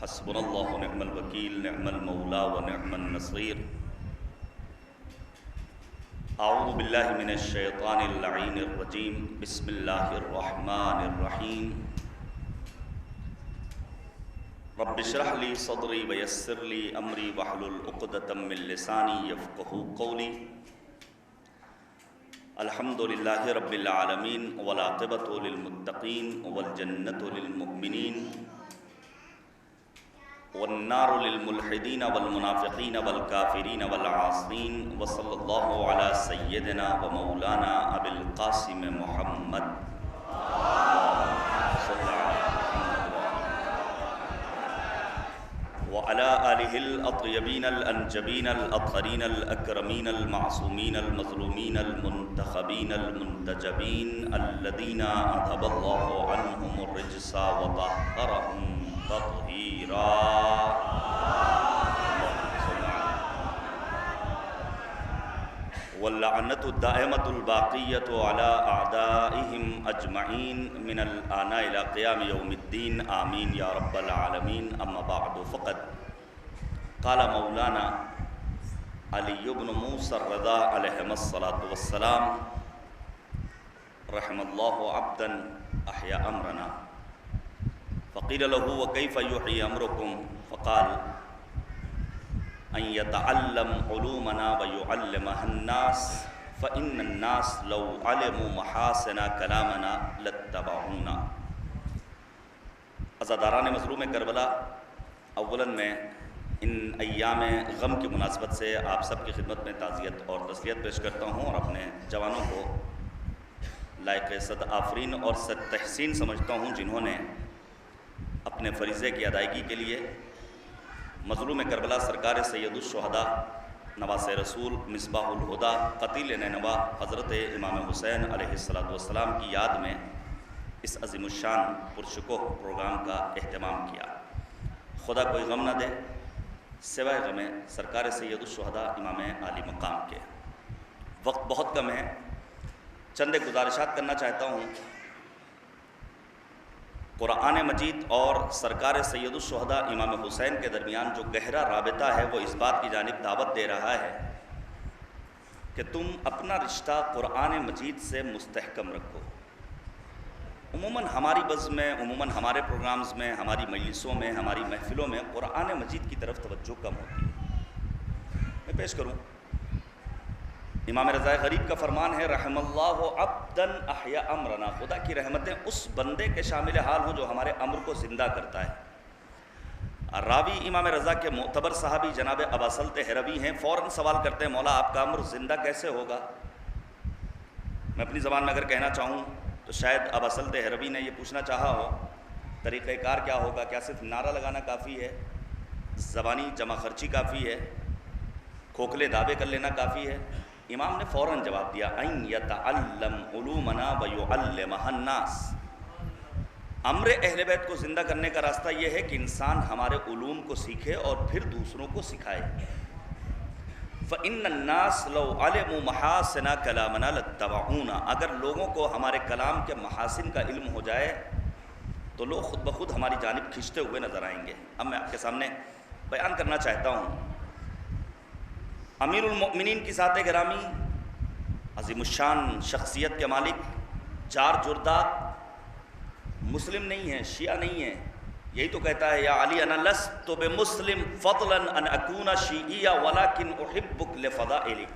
حسبنا اللہ ونعم الوکیل نعم المولا ونعم النصیر اعوذ باللہ من الشیطان اللعین الرجیم بسم اللہ الرحمن الرحیم رب اشرح لی صدری ویسر لی امری واحلل عقدۃ من لسانی یفقہوا قولی الحمدللہ رب العالمین والعاقبۃ للمتقین والجنۃ للمؤمنین والنار للملحدین والمنافقین والکافرین والعاصین وصلی اللہ علی سیدنا و مولانا ابی القاسم محمد وعلى آلہ الاطیبین الانجبین الاطہرین الاکرمین المعصومین المظلومین المنتخبین المنتجبین الذین اذهب اللہ عنہم الرجس وطہرہم تطہیرا واللعنۃ الدائمۃ الباقیۃ علی اعدائہم اجمعین من الآن الی قیام یوم الدین آمین یا رب العالمین اما بعد فقد قال مولانا علی بن موسیٰ الرضا علیہ الصلاۃ والسلام رحم اللہ عبدا احیا امرنا فقیل له وکیف یحیی امرکم فقال ان یتعلم علومنا ویعلمها الناس فإن الناس لو علموا محاسن کلامنا لاتبعونا۔ عزاداران مظلوم کربلا، اولا میں ان ایام غم کی مناسبت سے آپ سب کی خدمت میں تعزیت اور تسلیت پیش کرتا ہوں اور اپنے جوانوں کو لائق صد آفرین اور صد تحسین سمجھتا ہوں جنہوں نے اپنے فریضے کی ادائیگی کے لیے مظلوم کربلا سرکار سید الشہداء نواس رسول مصباح الہدا قتیل نینوا حضرت امام حسین علیہ السلام کی یاد میں اس عظیم الشان پرشکوہ پروگرام کا اہتمام کیا۔ خدا کوئی غم نہ دے سوائے غم سرکار سید الشہداء امام عالی مقام کے۔ وقت بہت کم ہے، چند گزارشات کرنا چاہتا ہوں۔ قرآن مجید اور سرکار سید الشہداء امام حسین کے درمیان جو گہرا رابطہ ہے وہ اس بات کی جانب دعوت دے رہا ہے کہ تم اپنا رشتہ قرآن مجید سے مستحکم رکھو۔ عموماً ہماری بزم میں، عموماً ہمارے پروگرامز میں، ہماری مجلسوں میں، ہماری محفلوں میں قرآن مجید کی طرف توجہ کم ہوتی ہے۔ میں پیش کروں امام رضا غریب کا فرمان ہے رحم اللہ عبدا احیا امرنا، خدا کی رحمتیں اس بندے کے شامل حال ہوں جو ہمارے امر کو زندہ کرتا ہے۔ راوی امام رضا کے معتبر صحابی جناب ابا سلط ہروی ہیں، فوراً سوال کرتے ہیں مولا آپ کا امر زندہ کیسے ہوگا؟ میں اپنی زبان میں اگر کہنا چاہوں تو شاید ابا سلط ہروی نے یہ پوچھنا چاہا ہو طریقہ کار کیا ہوگا، کیا صرف نعرہ لگانا کافی ہے، زبانی جمع خرچی کافی ہے، کھوکھلے دعوے کر لینا کافی ہے؟ امام نے فوراً جواب دیا ان یتعلم علومنا ویعلمها الناس۔ امر اہل بیت کو زندہ کرنے کا راستہ یہ ہے کہ انسان ہمارے علوم کو سیکھے اور پھر دوسروں کو سکھائے۔ فإن الناس لو علموا محاسن کلامنا لاتبعونا، اگر لوگوں کو ہمارے کلام کے محاسن کا علم ہو جائے تو لوگ خود بخود ہماری جانب کھنچتے ہوئے نظر آئیں گے۔ اب میں آپ کے سامنے بیان کرنا چاہتا ہوں امیر المؤمنین کی ذات گرامی، عظیم الشان شخصیت کے مالک، چار جردات، مسلم نہیں ہیں، شیعہ نہیں ہیں، یہی تو کہتا ہے یا علی انا لست بمسلم فضلا ان اکون شیعیہ ولکن احبک لفضائلک۔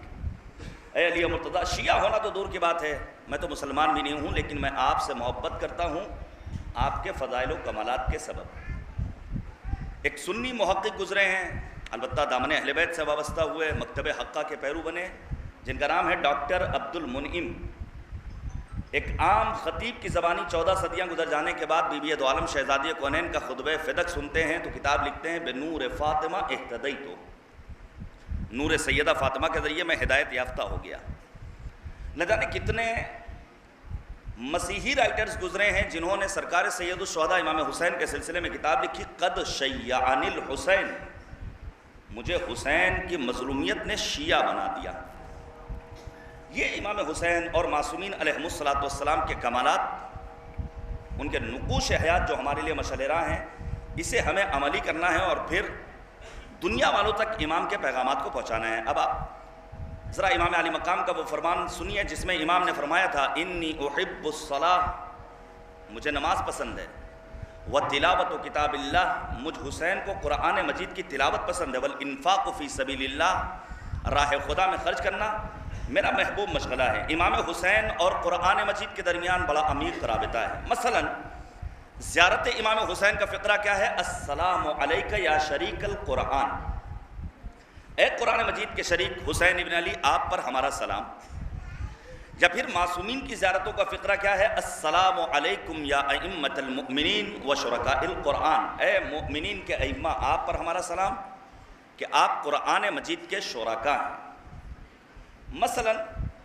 اے علی مرتضیٰ، شیعہ ہونا تو دور کی بات ہے، میں تو مسلمان بھی نہیں ہوں لیکن میں آپ سے محبت کرتا ہوں آپ کے فضائل و کمالات کے سبب۔ ایک سنی محقق گزرے ہیں، البتہ دامن اہل بیت سے وابستہ ہوئے، مکتب حقہ کے پیرو بنے، جن کا نام ہے ڈاکٹر عبد المنعم۔ ایک عام خطیب کی زبانی 14 صدیاں گزر جانے کے بعد بی بی دو عالم شہزادی کونین کا خطبہ فدق سنتے ہیں تو کتاب لکھتے ہیں بنور فاطمہ اہتدیتو، نور سیدہ فاطمہ کے ذریعے میں ہدایت یافتہ ہو گیا۔ نہ جانے کتنے مسیحی رائٹرز گزرے ہیں جنہوں نے سرکار سید الشہداء امام حسین کے سلسلے میں کتاب لکھی قد شیعنی الحسین، مجھے حسین کی مظلومیت نے شیعہ بنا دیا۔ یہ امام حسین اور معصومین علیہ السلام کے کمالات، ان کے نقوش حیات جو ہمارے لیے مشعل راہ ہیں، اسے ہمیں عملی کرنا ہے اور پھر دنیا والوں تک امام کے پیغامات کو پہنچانا ہے۔ اب آپ ذرا امام علی مقام کا وہ فرمان سنیے جس میں امام نے فرمایا تھا انی احب الصلاۃ، مجھے نماز پسند ہے، وتلاوت کتاب اللہ، مجھ حسین کو قرآن مجید کی تلاوت پسند ہے، والانفاق فی سبیل اللہ، راہ خدا میں خرچ کرنا میرا محبوب مشغلہ ہے۔ امام حسین اور قرآن مجید کے درمیان بڑا عمیق رابطہ ہے۔ مثلا زیارت امام حسین کا فقرہ کیا ہے؟ السلام علیک یا شریک القرآن، اے قرآن مجید کے شریک حسین ابن علی، آپ پر ہمارا سلام۔ یا پھر معصومین کی زیارتوں کا فقرہ کیا ہے؟ السلام علیکم یا ائمۃ المؤمنین و شرکاء القرآن، اے مؤمنین کے ائمہ، آپ پر ہمارا سلام کہ آپ قرآن مجید کے شرکاء ہیں۔ مثلا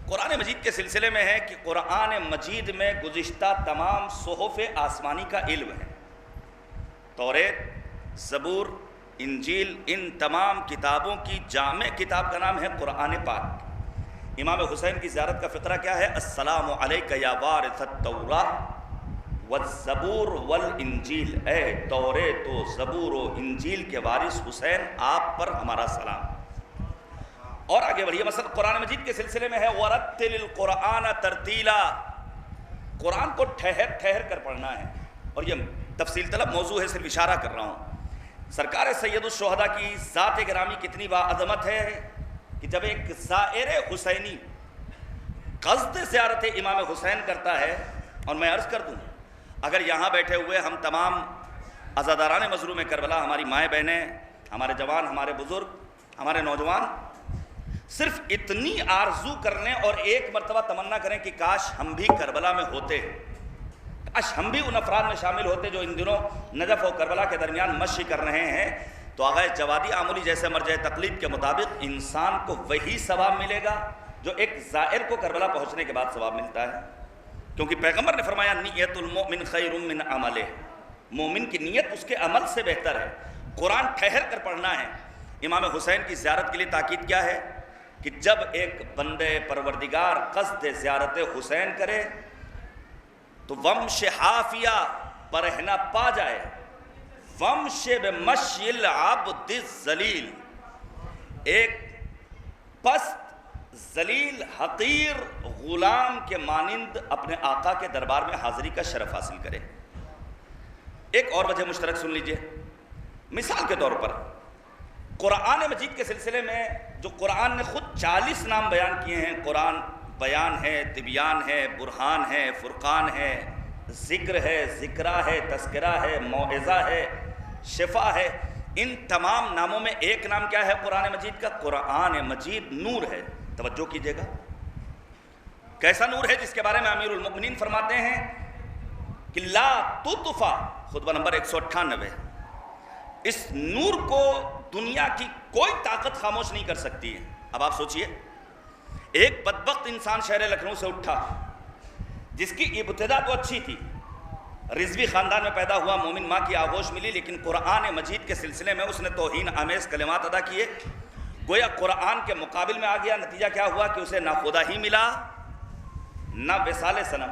قرآن مجید کے سلسلے میں ہے کہ قرآن مجید میں گزشتہ تمام صحف آسمانی کا علم ہے، توریت، زبور، انجیل، ان تمام کتابوں کی جامع کتاب کا نام ہے قرآن پاک۔ امام حسین کی زیارت کا فقرہ کیا ہے؟ السلام علیک یا وارث التوراۃ والزبور والانجیل، اے توریت و زبور و انجیل کے وارث حسین، آپ پر ہمارا سلام۔ اور آگے بڑھیے، مثلا قرآن مجید کے سلسلے میں ہے وَرَتِّلِ الْقُرْآنَ تَرْتِيلًا، قرآن کو ٹھہر ٹھہر کر پڑھنا ہے۔ اور یہ تفصیل طلب موضوع ہے، صرف اشارہ کر رہا ہوں۔ سرکار سید الشہداء کی ذات گرامی کتنی باعظمت ہے کہ جب ایک زائر حسینی قصد زیارت امام حسین کرتا ہے، اور میں عرض کر دوں اگر یہاں بیٹھے ہوئے ہم تمام عزاداران مظلوم کربلا، ہماری مائیں بہنیں، ہمارے جوان، ہمارے بزرگ، ہمارے نوجوان صرف اتنی آرزو کرنے اور ایک مرتبہ تمنا کریں کہ کاش ہم بھی کربلا میں ہوتے، کاش ہم بھی ان افراد میں شامل ہوتے جو ان دنوں نجف و کربلا کے درمیان مشی کر رہے ہیں، تو آغا جوادی آمولی جیسے مرجع تقلید کے مطابق انسان کو وہی ثواب ملے گا جو ایک زائر کو کربلا پہنچنے کے بعد ثواب ملتا ہے، کیونکہ پیغمبر نے فرمایا نیت المؤمن خیر من عملہ، مومن کی نیت اس کے عمل سے بہتر ہے۔ قرآن ٹھہر کر پڑھنا ہے۔ امام حسین کی زیارت کے لیے تاکید کیا ہے کہ جب ایک بندے پروردگار قصد زیارت حسین کرے تو ومش حافیہ پرہنا پا جائے، ومش بمشی العبد الذلیل، ایک پست ذلیل حقیر غلام کے مانند اپنے آقا کے دربار میں حاضری کا شرف حاصل کرے۔ ایک اور وجہ مشترک سن لیجئے، مثال کے طور پر قرآن مجید کے سلسلے میں جو قرآن نے خود 40 نام بیان کیے ہیں، قرآن بیان ہے، تبیان ہے، برہان ہے، فرقان ہے، ذکر ہے، ذکرہ ہے، تذکرہ ہے، موعظہ ہے، شفا ہے، ان تمام ناموں میں ایک نام کیا ہے قرآن مجید کا؟ قرآن مجید نور ہے۔ توجہ کیجئے گا، کیسا نور ہے جس کے بارے میں امیر المؤمنین فرماتے ہیں کہ لا تطفا، خطبہ نمبر 198، اس نور کو دنیا کی کوئی طاقت خاموش نہیں کر سکتی ہے۔ اب آپ سوچئے، ایک بدبخت انسان شہر لکھنؤ سے اٹھا جس کی ابتدا تو اچھی تھی، رضوی خاندان میں پیدا ہوا، مومن ماں کی آغوش ملی، لیکن قرآن مجید کے سلسلے میں اس نے توہین آمیز کلمات ادا کیے، گویا قرآن کے مقابل میں آ گیا۔ نتیجہ کیا ہوا کہ اسے نہ خدا ہی ملا نہ وصال صنم۔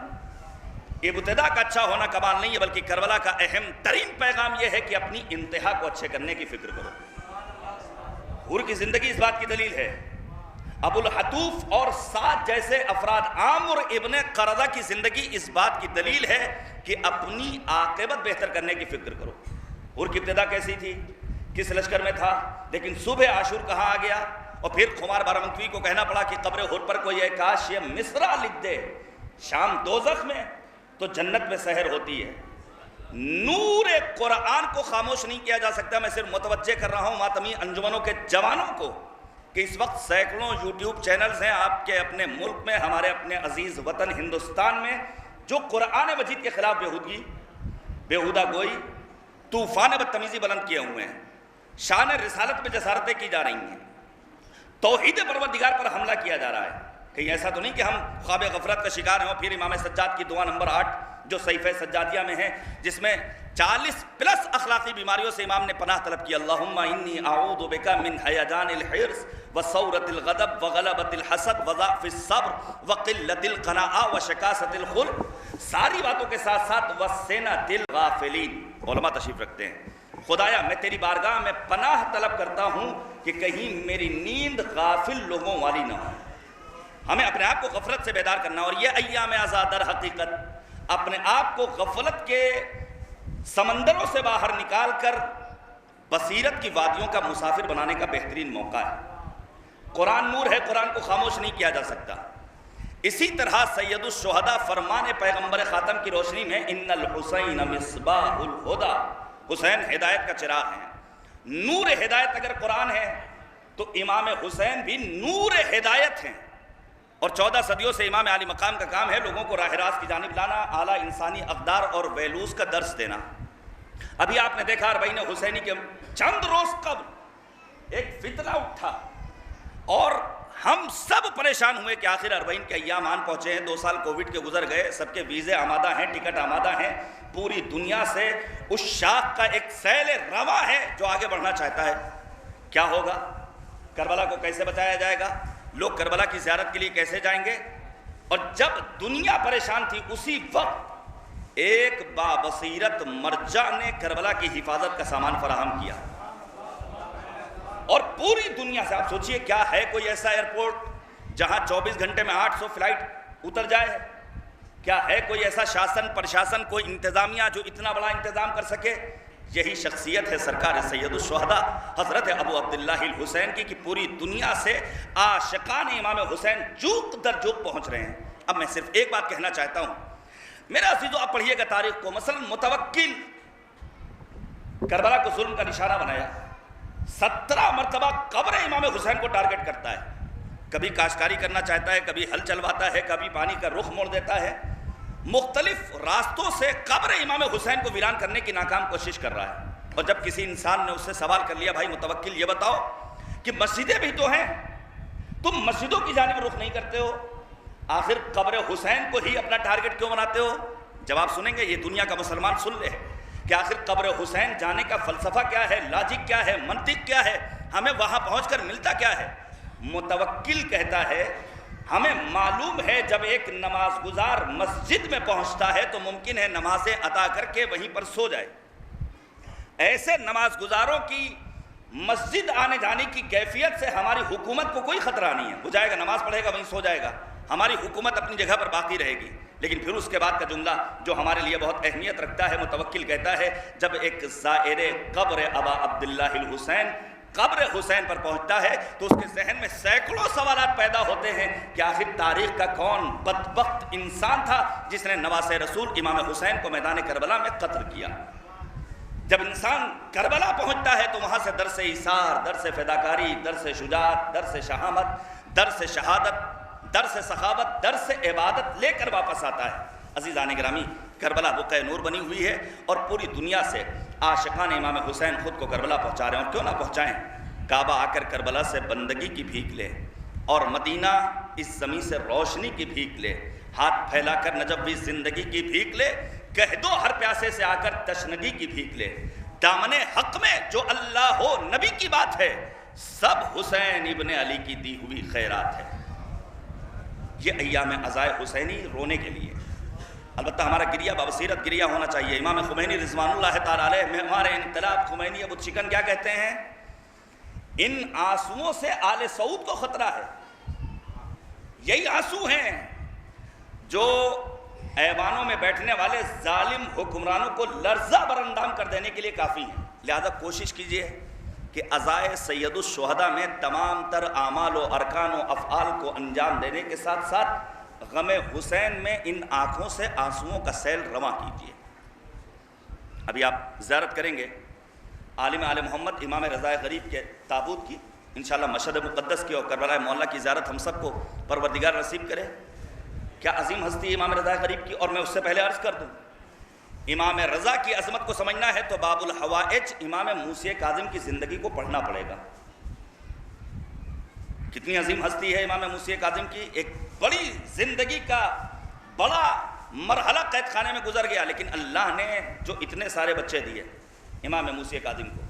ابتدا کا اچھا ہونا کمال نہیں ہے، بلکہ کربلا کا اہم ترین پیغام یہ ہے کہ اپنی انتہا کو اچھے کرنے کی فکر کرو۔ حور کی زندگی اس بات کی دلیل ہے۔ ابو الحتوف اور سعد جیسے افراد، عامر ابن قرظہ کی زندگی اس بات کی دلیل ہے کہ اپنی عاقبت بہتر کرنے کی فکر کرو۔ حور کی ابتدا کیسی تھی، کس لشکر میں تھا، لیکن صبح عاشور کہاں آ گیا، اور پھر خمار بارہمنکوی کو کہنا پڑا کہ قبر حور پر کوئی ہے کاش یہ مصرع لکھ دے، شام دوزخ میں تو جنت میں سحر ہوتی ہے۔ نور قرآن کو خاموش نہیں کیا جا سکتا۔ میں صرف متوجہ کر رہا ہوں ماتمی انجمنوں کے جوانوں کو کہ اس وقت سینکڑوں یوٹیوب چینلز ہیں آپ کے اپنے ملک میں، ہمارے اپنے عزیز وطن ہندوستان میں، جو قرآن مجید کے خلاف بیہودگی، بیہودہ گوئی، طوفان بدتمیزی بلند کیے ہوئے ہیں، شان رسالت میں جسارتیں کی جا رہی ہیں، توحید پروردگار پر حملہ کیا جا رہا ہے۔ کہیں ایسا تو نہیں کہ ہم خواب غفلت کا شکار ہیں اور پھر امام سجاد کی دعا نمبر 8 جو صحیفہ سجادیہ میں ہے، جس میں 40+ اخلاقی بیماریوں سے امام نے پناہ طلب کی، اللہم انی اعوذ بک من ہیجان الحرص وثورۃ الغضب وغلبۃ الحسد وضعف الصبر وقلۃ القناعہ وشکاسۃ الخلق، ساری باتوں کے ساتھ ساتھ وسنۃ الغافلین۔ علماء تشریف رکھتے ہیں، خدایا میں تیری بارگاہ میں پناہ طلب کرتا ہوں کہ کہیں میری نیند غافل لوگوں والی نہ ہو. ہمیں اپنے آپ کو غفلت سے بیدار کرنا، اور یہ ایام آزاد در حقیقت اپنے آپ کو غفلت کے سمندروں سے باہر نکال کر بصیرت کی وادیوں کا مسافر بنانے کا بہترین موقع ہے. قرآن نور ہے، قرآن کو خاموش نہیں کیا جا سکتا. اسی طرح سید الشہداء فرمان پیغمبر خاتم کی روشنی میں ان الحسین مصباح الہدی، حسین ہدایت کا چراغ ہے. نور ہدایت اگر قرآن ہے تو امام حسین بھی نور ہدایت ہیں. اور 14 صدیوں سے امام عالی مقام کا کام ہے لوگوں کو راہ راست کی جانب لانا، اعلیٰ انسانی اقدار اور ویلوز کا درس دینا. ابھی آپ نے دیکھا اربعین حسینی کے چند روز قبل ایک فتنہ اٹھا اور ہم سب پریشان ہوئے کہ آخر اربعین کے ایام آن پہنچے ہیں. 2 سال کووڈ کے گزر گئے، سب کے ویزے آمادہ ہیں، ٹکٹ آمادہ ہیں. پوری دنیا سے اس شاخ کا ایک سیل رواں ہے جو آگے بڑھنا چاہتا ہے. کیا ہوگا؟ کربلا کو کیسے بچایا جائے گا؟ لوگ کربلا کی زیارت کے لیے کیسے جائیں گے؟ اور جب دنیا پریشان تھی اسی وقت ایک بابصیرت مرجع نے کربلا کی حفاظت کا سامان فراہم کیا. اور پوری دنیا سے آپ سوچئے کیا ہے کوئی ایسا ایئرپورٹ جہاں 24 گھنٹے میں 800 فلائٹ اتر جائے؟ کیا ہے کوئی ایسا شاسن پرشاسن، کوئی انتظامیہ جو اتنا بڑا انتظام کر سکے؟ یہی شخصیت ہے سرکار سید الشہداء حضرت ابو عبداللہ الحسین کی کہ پوری دنیا سے عاشقان امام حسین جوق در جوق پہنچ رہے ہیں. اب میں صرف ایک بات کہنا چاہتا ہوں میرے عزیزو، آپ پڑھیے گا تاریخ کو. مثلا متوکل کربلا کو ظلم کا نشانہ بنایا، 17 مرتبہ قبر امام حسین کو ٹارگٹ کرتا ہے. کبھی کاشتکاری کرنا چاہتا ہے، کبھی ہل چلواتا ہے، کبھی پانی کا رخ موڑ دیتا ہے. مختلف راستوں سے قبر امام حسین کو ویران کرنے کی ناکام کوشش کر رہا ہے. اور جب کسی انسان نے اس سے سوال کر لیا، بھائی متوکل یہ بتاؤ کہ مسجدیں بھی تو ہیں، تم مسجدوں کی جانب رخ نہیں کرتے ہو، آخر قبر حسین کو ہی اپنا ٹارگٹ کیوں بناتے ہو؟ جواب سنیں گے، یہ دنیا کا مسلمان سن لے کہ آخر قبر حسین جانے کا فلسفہ کیا ہے، لاجک کیا ہے، منطق کیا ہے، ہمیں وہاں پہنچ کر ملتا کیا ہے. متوکل کہتا ہے ہمیں معلوم ہے جب ایک نماز گزار مسجد میں پہنچتا ہے تو ممکن ہے نمازیں ادا کر کے وہیں پر سو جائے. ایسے نماز گزاروں کی مسجد آنے جانے کی کیفیت سے ہماری حکومت کو کوئی خطرہ نہیں ہے. وہ جائے گا نماز پڑھے گا وہیں سو جائے گا، ہماری حکومت اپنی جگہ پر باقی رہے گی. لیکن پھر اس کے بعد کا جملہ جو ہمارے لیے بہت اہمیت رکھتا ہے، متوکل کہتا ہے جب ایک زائر قبر ابا عبداللہ الحسین قبر حسین پر پہنچتا ہے تو اس کے ذہن میں سینکڑوں سوالات پیدا ہوتے ہیں کہ آخر تاریخ کا کون بدبخت انسان تھا جس نے نواسہ رسول امام حسین کو میدان کربلا میں قتل کیا. جب انسان کربلا پہنچتا ہے تو وہاں سے درس ایثار، درس فداکاری، درس شجاعت، درس شہامت، درس شہادت، درس سخاوت، درس عبادت لے کر واپس آتا ہے. عزیزان گرامی، کربلا بقع نور بنی ہوئی ہے اور پوری دنیا سے عاشقان امام حسین خود کو کربلا پہنچا رہے ہیں. اور کیوں نہ پہنچائیں؟ کعبہ آ کر کربلا سے بندگی کی بھیک لے اور مدینہ اس زمین سے روشنی کی بھیک لے. ہاتھ پھیلا کر نجبی زندگی کی بھیک لے، کہہ دو ہر پیاسے سے آ کر تشنگی کی بھیک لے. دامن حق میں جو اللہ ہو نبی کی بات ہے، سب حسین ابن علی کی دی ہوئی خیرات ہے. یہ ایام عزائے حسینی رونے کے لیے، البتہ ہمارا گریہ بابصیرت گریہ ہونا چاہیے. امام خمینی رضوان اللہ تعالیٰ علیہ میں ہمارے انقلاب خمینی ابو چکن کیا کہتے ہیں؟ ان آنسوؤں سے آل سعود کو خطرہ ہے. یہی آنسو ہیں جو ایوانوں میں بیٹھنے والے ظالم حکمرانوں کو لرزہ براندام کر دینے کے لیے کافی ہیں. لہذا کوشش کیجئے کہ عزائے سید الشہداء میں تمام تر اعمال و ارکان و افعال کو انجام دینے کے ساتھ ساتھ غم حسین میں ان آنکھوں سے آنسوؤں کا سیل رواں کیجئے. ابھی آپ زیارت کریں گے عالم آل محمد امام رضا غریب کے تابوت کی، انشاءاللہ مشہد مقدس کی اور کربلا معلیٰ کی زیارت ہم سب کو پروردگار نصیب کرے. کیا عظیم ہستی امام رضا غریب کی. اور میں اس سے پہلے عرض کر دوں، امام رضا کی عظمت کو سمجھنا ہے تو باب الحوائج امام موسی کاظم کی زندگی کو پڑھنا پڑے گا. کتنی عظیم ہستی ہے امام موسی کاظم کی. ایک بڑی زندگی کا بڑا مرحلہ قید خانے میں گزر گیا، لیکن اللہ نے جو اتنے سارے بچے دیے امام موسی کاظم کو،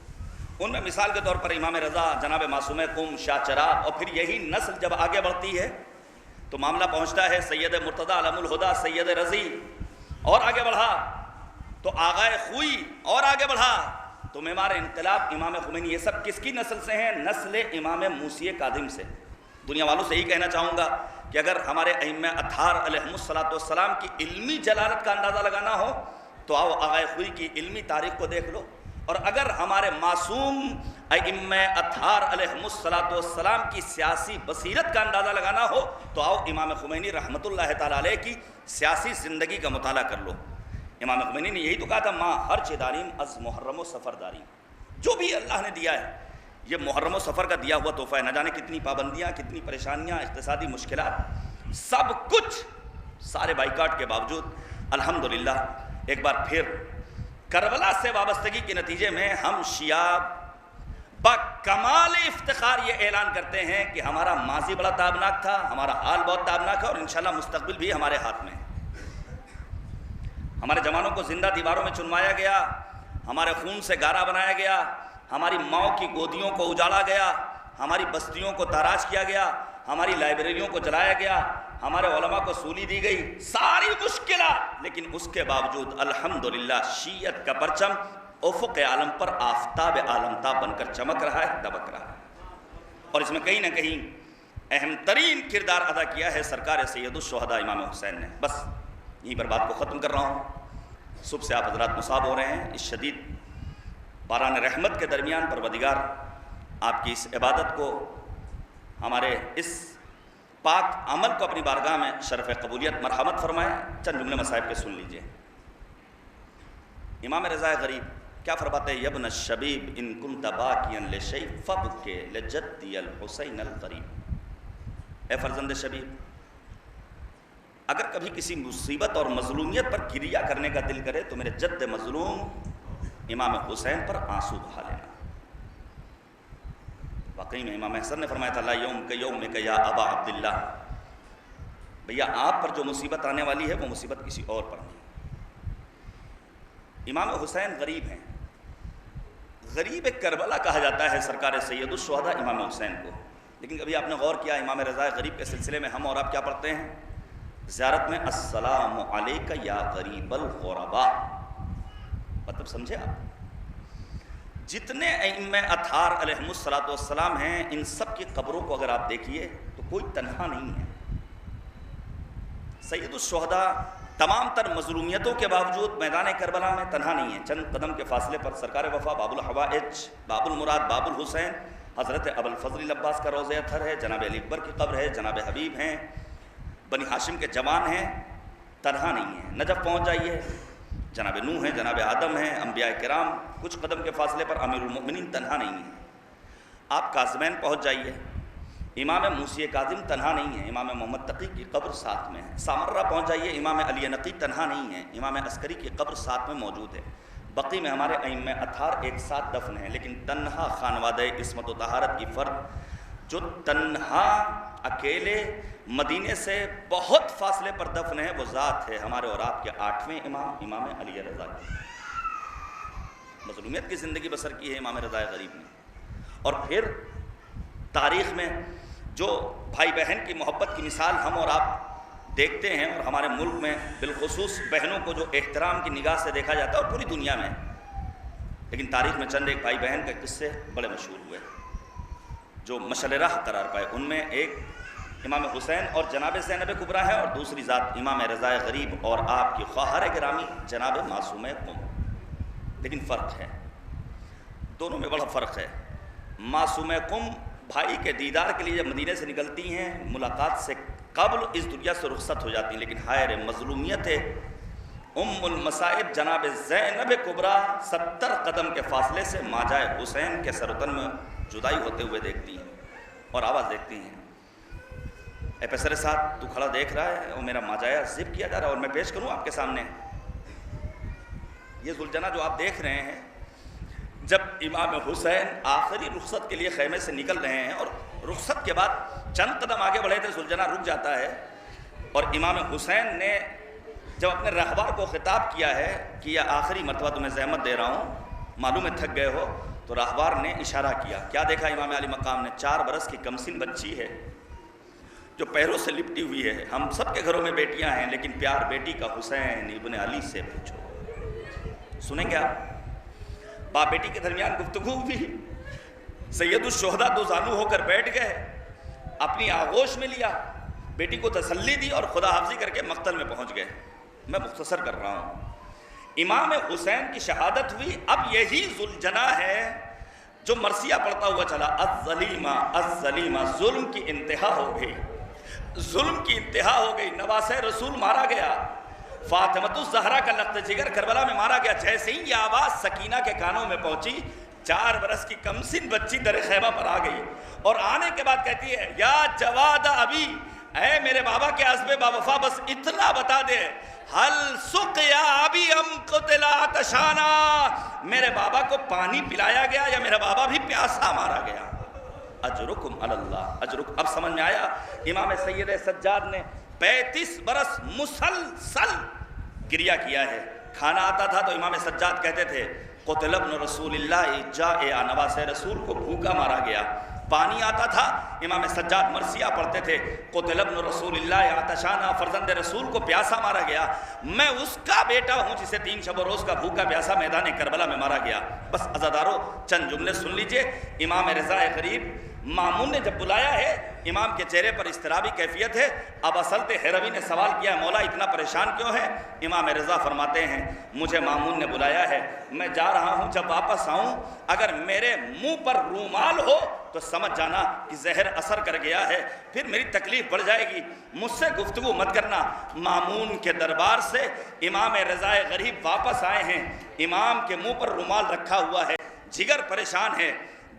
ان میں مثال کے طور پر امام رضا، جناب معصوم قم، شاہ چراغ، اور پھر یہی نسل جب آگے بڑھتی ہے تو معاملہ پہنچتا ہے سید مرتضیٰ علم الہدیٰ، سید رضی، اور آگے بڑھا تو آغائے خوئی، اور آگے بڑھا تو معمار انقلاب امام خمینی، یہ سب کس کی نسل سے ہیں؟ نسل امام موسی کاظم سے۔ دنیا والوں سے یہی کہنا چاہوں گا کہ اگر ہمارے ائمہ اطہار علیہم السلام کی علمی جلالت کا اندازہ لگانا ہو تو آؤ آغائے خوئی کی علمی تاریخ کو دیکھ لو، اور اگر ہمارے معصوم ائمہ اطہار علیہم السلام کی سیاسی بصیرت کا اندازہ لگانا ہو تو آؤ امام خمینی رحمۃ اللہ تعالیٰ علیہ کی سیاسی زندگی کا مطالعہ کر لو۔ امام خمینی نے یہی تو کہا تھا ما ہر چہ داریم از محرم و سفر داریم، جو بھی اللہ نے دیا ہے یہ محرم و سفر کا دیا ہوا تحفہ ہے، نہ جانے کتنی پابندیاں، کتنی پریشانیاں، اقتصادی مشکلات، سب کچھ سارے بائیکاٹ کے باوجود الحمدللہ ایک بار پھر کربلا سے وابستگی کے نتیجے میں ہم شیعہ با کمال افتخار یہ اعلان کرتے ہیں کہ ہمارا ماضی بڑا تابناک تھا، ہمارا حال بہت تابناک ہے، اور انشاءاللہ مستقبل بھی ہمارے ہاتھ میں ہے۔ ہمارے جوانوں کو زندہ دیواروں میں چنوایا گیا، ہمارے خون سے گارا بنایا گیا، ہماری ماؤں کی گودیوں کو اجاڑا گیا، ہماری بستیوں کو تاراج کیا گیا، ہماری لائبریریوں کو جلایا گیا، ہمارے علماء کو سولی دی گئی، ساری مشکلات، لیکن اس کے باوجود الحمدللہ شیعت کا پرچم افق عالم پر آفتاب عالمتاب بن کر چمک رہا ہے، دبک رہا ہے۔ اور اس میں کہیں نہ کہیں اہم ترین کردار ادا کیا ہے سرکار سید الشہداء امام حسین نے۔ بس یہیں پر بات کو ختم کر رہا ہوں۔ صبح سے آپ حضرات مصاب ہو رہے ہیں، اس شدید باران رحمت کے درمیان پروردگار آپ کی اس عبادت کو، ہمارے اس پاک عمل کو اپنی بارگاہ میں شرف قبولیت مرحمت فرمائے۔ چند جملے مصائب کے سن لیجئے۔ امام رضا غریب کیا فرماتے ہیں؟ یبن الشبیب ان کنت باکیا لشیء فبکی لجدی الحسین القریب۔ اے فرزند شبیب، اگر کبھی کسی مصیبت اور مظلومیت پر گریہ کرنے کا دل کرے تو میرے جد مظلوم امام حسین پر آنسو بہا لینا۔ واقعی میں امام حسن نے فرمایا تھا لا یوم کا یوم کا یا ابا عبداللہ، بھیا آپ پر جو مصیبت آنے والی ہے وہ مصیبت کسی اور پر نہیں۔ امام حسین غریب ہیں، غریب کربلا کہا جاتا ہے سرکار سید الشہداء امام حسین کو، لیکن کبھی آپ نے غور کیا امام رضا غریب کے سلسلے میں ہم اور آپ کیا پڑھتے ہیں؟ زیارت میں السلام علیک یا غریب الغرباء، مطلب سمجھے آپ؟ جتنے ائمہ اطہار علیہم السلام ہیں ان سب کی قبروں کو اگر آپ دیکھیے تو کوئی تنہا نہیں ہے۔ سید الشہداء تمام تر مظلومیتوں کے باوجود میدان کربلا میں تنہا نہیں ہے۔ چند قدم کے فاصلے پر سرکار وفا باب الحوائج، باب المراد، باب الحسین، حضرت ابو الفضل عباس کا روضہ اطہر ہے، جناب علی اکبر کی قبر ہے، جناب حبیب ہیں، بنی ہاشم کے جوان ہیں، تنہا نہیں ہیں۔ نجف پہنچ جائیے، جناب نوح ہیں، جناب آدم ہیں، انبیاء کرام، کچھ قدم کے فاصلے پر امیر المؤمنین تنہا نہیں ہیں۔ آپ قاسمین پہنچ جائیے، امام موسی کاظم تنہا نہیں ہے، امام محمد تقی کی قبر ساتھ میں ہے۔ سامرہ پہنچ جائیے، امام علی نقی تنہا نہیں ہے، امام عسکری کی قبر ساتھ میں موجود ہے۔ بقی میں ہمارے ائمہ اطہار ایک ساتھ دفن ہیں، لیکن تنہا خانوادہ عصمت و طہارت کی فرد جو تنہا اکیلے مدینے سے بہت فاصلے پر دفن ہے وہ ذات ہے ہمارے اور آپ کے 8ویں امام، امام علی رضا کی۔ مظلومیت کی زندگی بسر کی ہے امام رضا غریب نے۔ اور پھر تاریخ میں جو بھائی بہن کی محبت کی مثال ہم اور آپ دیکھتے ہیں، اور ہمارے ملک میں بالخصوص بہنوں کو جو احترام کی نگاہ سے دیکھا جاتا ہے اور پوری دنیا میں، لیکن تاریخ میں چند ایک بھائی بہن کے قصے بڑے مشہور ہوئے جو مشعل راہ قرار پائے۔ ان میں ایک امام حسین اور جناب زینب کبریٰ ہے، اور دوسری ذات امام رضا غریب اور آپ کی خواہر گرامی جناب معصومہ قم۔ لیکن فرق ہے، دونوں میں بڑا فرق ہے۔ معصومہ قم بھائی کے دیدار کے لیے جب مدینے سے نکلتی ہیں، ملاقات سے قبل اس دنیا سے رخصت ہو جاتی ہیں، لیکن ہائے مظلومیت ام المصائب جناب زینب کبریٰ 70 قدم کے فاصلے سے ماجائے حسین کے سرتن میں جدائی ہوتے ہوئے دیکھتی ہیں اور آواز دیکھتی ہیں، اے پیسر ساتھ تو کھڑا دیکھ رہا ہے اور میرا ماجایا ذبح کیا جا رہا ہے، اور میں پیش کروں آپ کے سامنے یہ ذوالجنہ جو آپ دیکھ رہے ہیں۔ جب امام حسین آخری رخصت کے لیے خیمے سے نکل رہے ہیں اور رخصت کے بعد چند قدم آگے بڑھے تھے، ذوالجنہ رک جاتا ہے، اور امام حسین نے جب اپنے رہبر کو خطاب کیا ہے کہ یہ آخری مرتبہ تمہیں زحمت دے رہا ہوں، معلوم ہے تھک گئے ہو، تو رہبر نے اشارہ کیا، کیا دیکھا امام علی مقام نے؟ 4 برس کی کمسن بچی ہے جو پیروں سے لپٹی ہوئی ہے۔ ہم سب کے گھروں میں بیٹیاں ہیں، لیکن پیار بیٹی کا حسین ابن علی سے پوچھو۔ سنیں گے آپ؟ باپ بیٹی کے درمیان گفتگو ہوئی، سید الشہداء دو زانو ہو کر بیٹھ گئے، اپنی آغوش میں لیا، بیٹی کو تسلی دی اور خدا حافظی کر کے مقتل میں پہنچ گئے۔ میں مختصر کر رہا ہوں۔ امام حسین کی شہادت ہوئی، اب یہی ذوالجناح ہے جو مرثیہ پڑھتا ہوا چلا، الظلیمہ الظلیمہ، ظلم کی انتہا ہو گئی، ظلم کی انتہا ہو گئی، نواسہ رسول مارا گیا، فاطمۃ الزہرا کا لخت جگر کربلا میں مارا گیا۔ جیسے ہی یہ آواز سکینہ کے کانوں میں پہنچی، 4 برس کی کمسن بچی در خیمہ پر آ گئی اور آنے کے بعد کہتی ہے، یا جواد ابی، اے میرے بابا کے عزب باوفا، بس اتنا بتا دے، حل سقیا ابی ام قتل عطشانا، میرے بابا کو پانی پلایا گیا یا میرا بابا بھی پیاسا مارا گیا؟ اجرکم علی اللہ اجرکم۔ اب سمجھ میں آیا، امام سید سجاد نے 35 برس مسلسل گریہ کیا ہے۔ کھانا آتا تھا تو امام سجاد کہتے تھے، قتل ابن رسول اللہ جائع، نواسہ رسول کو بھوکا مارا گیا۔ پانی آتا تھا، امام سجاد مرثیہ پڑھتے تھے، قتل ابن رسول اللہ عطشانا، فرزند رسول کو پیاسا مارا گیا۔ میں اس کا بیٹا ہوں جسے 3 شب و روز کا بھوکا پیاسا میدان کربلا میں مارا گیا۔ بس عزادارو چند جملے سن لیجئے۔ امام رضا غریب مامون نے جب بلایا ہے، امام کے چہرے پر اضطرابی کیفیت ہے۔ ابا سلط ہروی نے سوال کیا، مولا اتنا پریشان کیوں ہے؟ امام رضا فرماتے ہیں، مجھے مامون نے بلایا ہے، میں جا رہا ہوں، جب واپس آؤں اگر میرے منہ پر رومال ہو تو سمجھ جانا کہ زہر اثر کر گیا ہے، پھر میری تکلیف بڑھ جائے گی، مجھ سے گفتگو مت کرنا۔ مامون کے دربار سے امام رضا غریب واپس آئے ہیں، امام کے منہ پر رومال رکھا ہوا ہے، جگر پریشان ہے،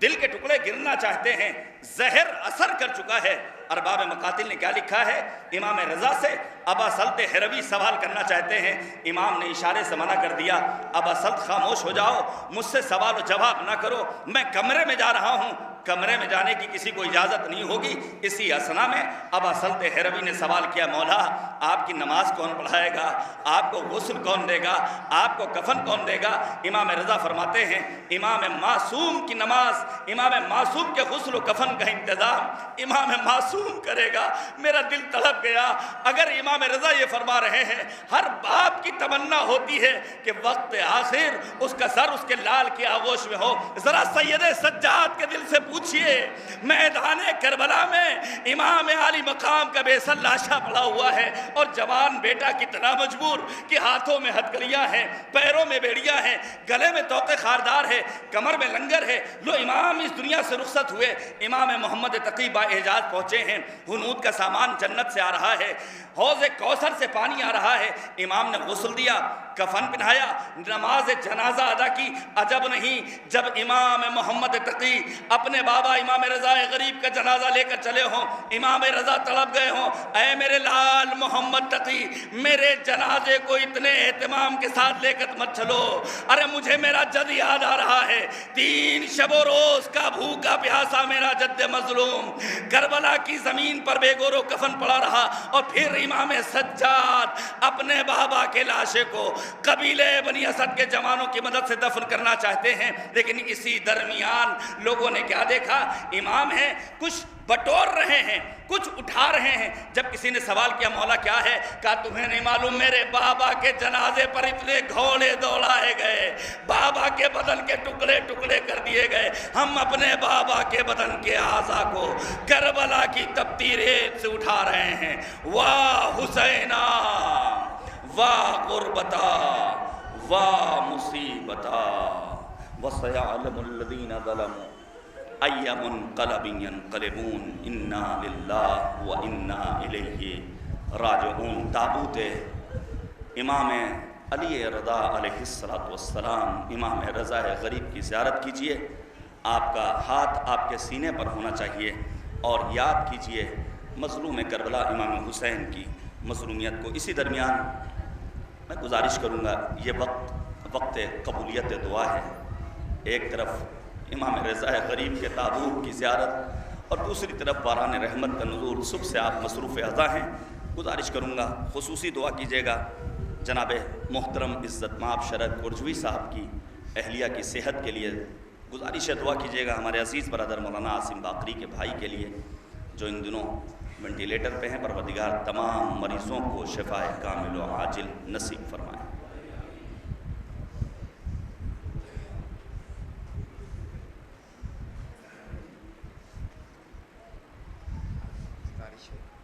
دل کے ٹکڑے گرنا چاہتے ہیں، زہر اثر کر چکا ہے۔ ارباب مقاتل نے کیا لکھا ہے؟ امام رضا سے ابا سلط ہروی سوال کرنا چاہتے ہیں، امام نے اشارے سے منع کر دیا، ابا سلط خاموش ہو جاؤ، مجھ سے سوال و جواب نہ کرو، میں کمرے میں جا رہا ہوں، کمرے میں جانے کی کسی کو اجازت نہیں ہوگی۔ اسی اسنا میں ابا سلط ہروی نے سوال کیا، مولا آپ کی نماز کون پڑھائے گا؟ آپ کو غسل کون دے گا؟ آپ کو کفن کون دے گا؟ امام رضا فرماتے ہیں، امام معصوم کی نماز، امام معصوم کے غسل و کفن کا انتظام امام معصوم کرے گا۔ میرا دل تڑپ گیا۔ اگر امام رضا یہ فرما رہے ہیں، ہر باپ کی تمنا ہوتی ہے کہ وقت آخر اس کا سر اس کے لال کی آغوش میں ہو، ذرا سید سجاد کے دل سے پوچھئے، میدان کربلا میں امام عالی مقام کا بے سر لاشا پڑا ہوا ہے اور جوان بیٹا کتنا مجبور کہ ہاتھوں میں ہتھکڑیاں ہیں، پیروں میں بیڑیاں ہیں، گلے میں توقے خاردار ہے، کمر میں لنگر ہے۔ لو امام اس دنیا سے رخصت ہوئے، امام محمد تقی با اعجاز پہنچے ہیں، حنود کا سامان جنت سے آ رہا ہے، حوض کوثر سے پانی آ رہا ہے، امام نے غسل دیا، کفن پہنایا، نماز جنازہ ادا کی۔ عجب نہیں جب امام محمد تقی اپنے بابا امام رضا غریب کا جنازہ لے کر چلے ہوں، امام رضا تڑپ گئے ہوں، اے میرے لال محمد تقی، میرے جنازے کو اتنے اہتمام کے ساتھ لے کر مت چلو، ارے مجھے میرا جد یاد آ رہا ہے، 3 شب و روز کا بھوکا پیاسا میرا جد مظلوم کربلا کی زمین پر بے گور و کفن پڑا رہا، اور پھر امام سجاد اپنے بابا کے لاشے کو قبیلے بنی اسد کے جوانوں کی مدد سے دفن کرنا چاہتے ہیں، لیکن اسی درمیان لوگوں نے کیا دیکھا؟ امام ہیں کچھ بٹور رہے ہیں، کچھ اٹھا رہے ہیں۔ جب کسی نے سوال کیا، مولا کیا ہے؟ کہا تمہیں نہیں معلوم میرے بابا کے جنازے پر اتنے گھوڑے دوڑائے گئے، بابا کے بدن کے ٹکڑے ٹکڑے کر دیے گئے، ہم اپنے بابا کے بدن کے اعضا کو کربلا کی تپتی ریت سے اٹھا رہے ہیں۔ واہ حسینہ واہ غربتا واہ مصیبتا وسيعلم الذين ظلموا أي منقلب ينقلبون إنا لله وإنا إليه راجعون۔ تابوت امام علی رضا علیہ السلام، امام رضا غریب کی زیارت کیجئے، آپ کا ہاتھ آپ کے سینے پر ہونا چاہیے، اور یاد کیجئے مظلوم کربلا امام حسین کی مظلومیت کو۔ اسی درمیان میں گزارش کروں گا، یہ وقت قبولیت دعا ہے، ایک طرف امام رضا غریب کے تابوت کی زیارت اور دوسری طرف باران رحمت کا نزول، صبح سے آپ مصروف اعضاء ہیں، گزارش کروں گا خصوصی دعا کیجیے گا جناب محترم عزت مآب شرد گرجوی صاحب کی اہلیہ کی صحت کے لیے، گزارش دعا کیجیے گا ہمارے عزیز برادر مولانا عاصم باقری کے بھائی کے لیے جو ان دنوں وینٹیلیٹر پہ ہیں، پروردگار تمام مریضوں کو شفاء کامل و عاجل نصیب فرمائے۔ شيء